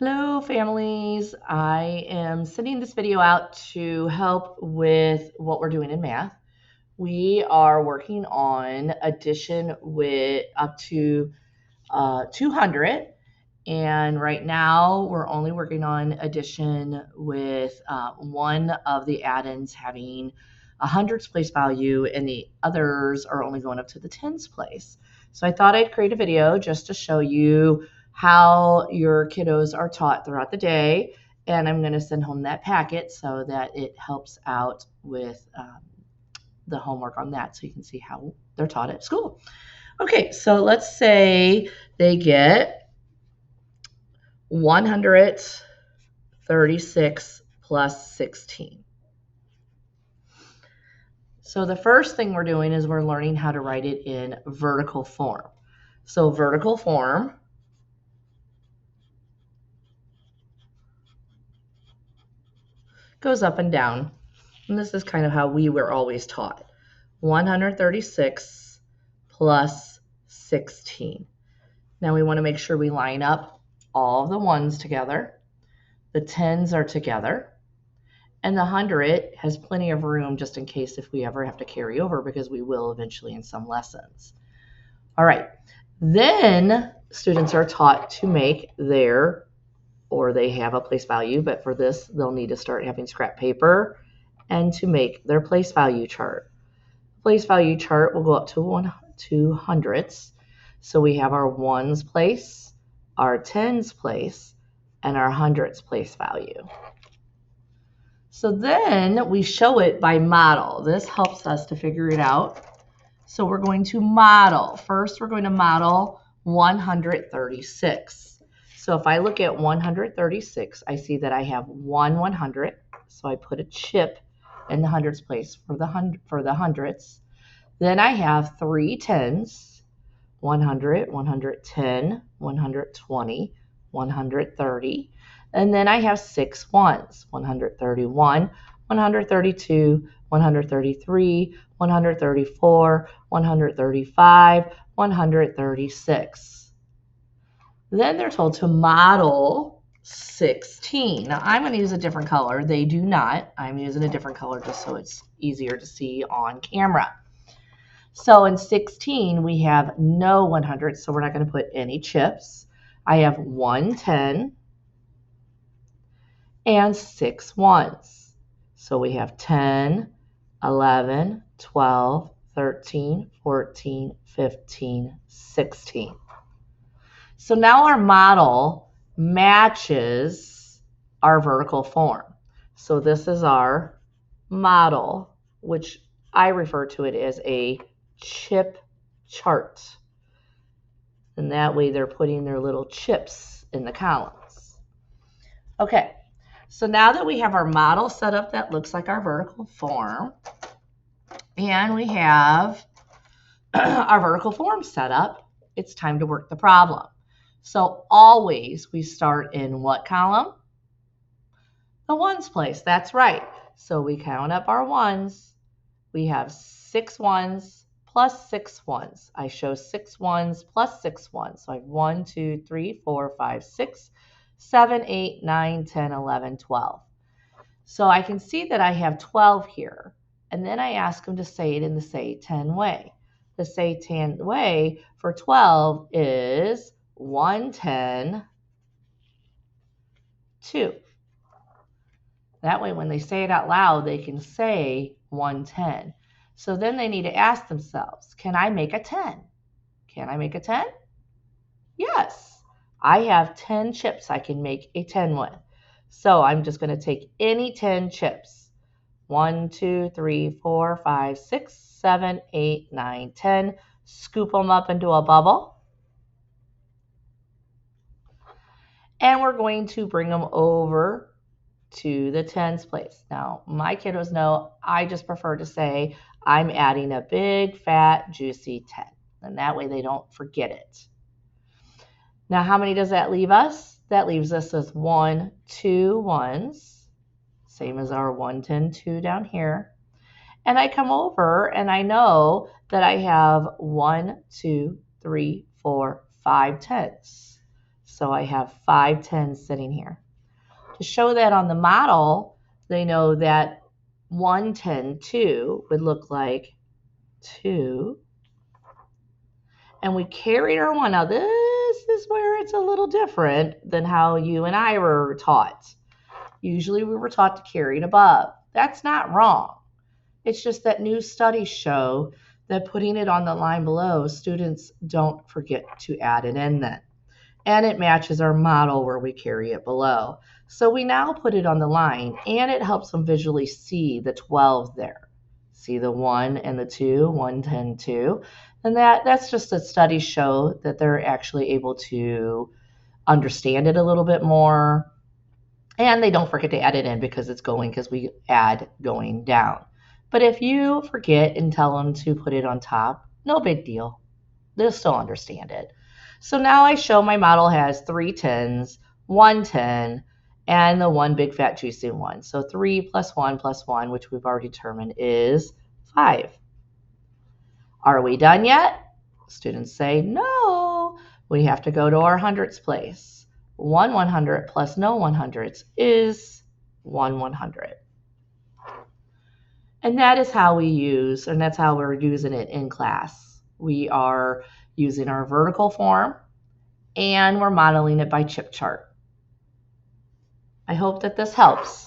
Hello, families. I am sending this video out to help with what we're doing in math. We are working on addition with up to 200, and right now we're only working on addition with one of the addends having a hundreds place value, and the others are only going up to the tens place. So I thought I'd create a video just to show you how your kiddos are taught throughout the day, and I'm going to send home that packet so that it helps out with the homework on that, so you can see how they're taught at school. Okay, so let's say they get 136 plus 16. So the first thing we're doing is we're learning how to write it in vertical form. So vertical form goes up and down. And this is kind of how we were always taught. 136 plus 16. Now we want to make sure we line up all of the ones together. The tens are together. And the 100 has plenty of room just in case if we ever have to carry over, because we will eventually in some lessons. All right. Then students are taught to make their, or they have a place value, but for this, they'll need to start having scrap paper and to make their place value chart. Place value chart will go up to hundreds. So we have our ones place, our tens place, and our hundreds place value. So then we show it by model. This helps us to figure it out. So we're going to model. First, we're going to model 136. So if I look at 136, I see that I have one 100. So I put a chip in the hundreds place for the hundreds. Then I have three tens, 100, 110, 120, 130. And then I have six ones, 131, 132, 133, 134, 135, 136. Then they're told to model 16. Now I'm going to use a different color. They do not. I'm using a different color just so it's easier to see on camera. So in 16, we have no 100, so we're not going to put any chips. I have 110 and six ones. So we have 10, 11, 12, 13, 14, 15, 16. So now our model matches our vertical form. So this is our model, which I refer to it as a chip chart. And that way they're putting their little chips in the columns. Okay, so now that we have our model set up that looks like our vertical form, and we have our vertical form set up, it's time to work the problem. So always we start in what column? The ones place, that's right. So we count up our ones. We have six ones plus six ones. I show six ones plus six ones. So I have 1, 2, 3, 4, 5, 6, 7, 8, 9, 10, 11, 12. So I can see that I have 12 here. And then I ask them to say it in the say 10 way. The say 10 way for 12 is 110, 2. That way when they say it out loud, they can say 110. So then they need to ask themselves, can I make a 10? Can I make a 10? Yes. I have 10 chips I can make a 10 with. So I'm just going to take any 10 chips. 1, 2, 3, 4, 5, 6, 7, 8, 9, 10. Scoop them up into a bubble. And we're going to bring them over to the tens place. Now, my kiddos know I just prefer to say I'm adding a big, fat, juicy 10. And that way they don't forget it. Now, how many does that leave us? That leaves us with 1, 2 ones, same as our 1, 10, 2 down here. And I come over and I know that I have 1, 2, 3, 4, 5 tens. So I have 5 tens sitting here. To show that on the model, they know that 1 10 2 would look like 2. And we carried our 1. Now this is where it's a little different than how you and I were taught. Usually we were taught to carry it above. That's not wrong. It's just that new studies show that putting it on the line below, students don't forget to add an indent. And it matches our model where we carry it below. So we now put it on the line, and it helps them visually see the 12 there. See the 1 and the 2, 1 10 2. And that's just that studies show that they're actually able to understand it a little bit more. And they don't forget to add it in because we add going down. But if you forget and tell them to put it on top, no big deal. They'll still understand it. So now I show my model has 3 tens, 1 10, and the 1 big fat juicy 1. So 3 plus 1, which we've already determined, is 5. Are we done yet? Students say, no, we have to go to our hundredths place. 1 100 plus no 100ths is 1 100. And that is how we use, and that's how we're using it in class. We are using our vertical form, and we're modeling it by chip chart. I hope that this helps.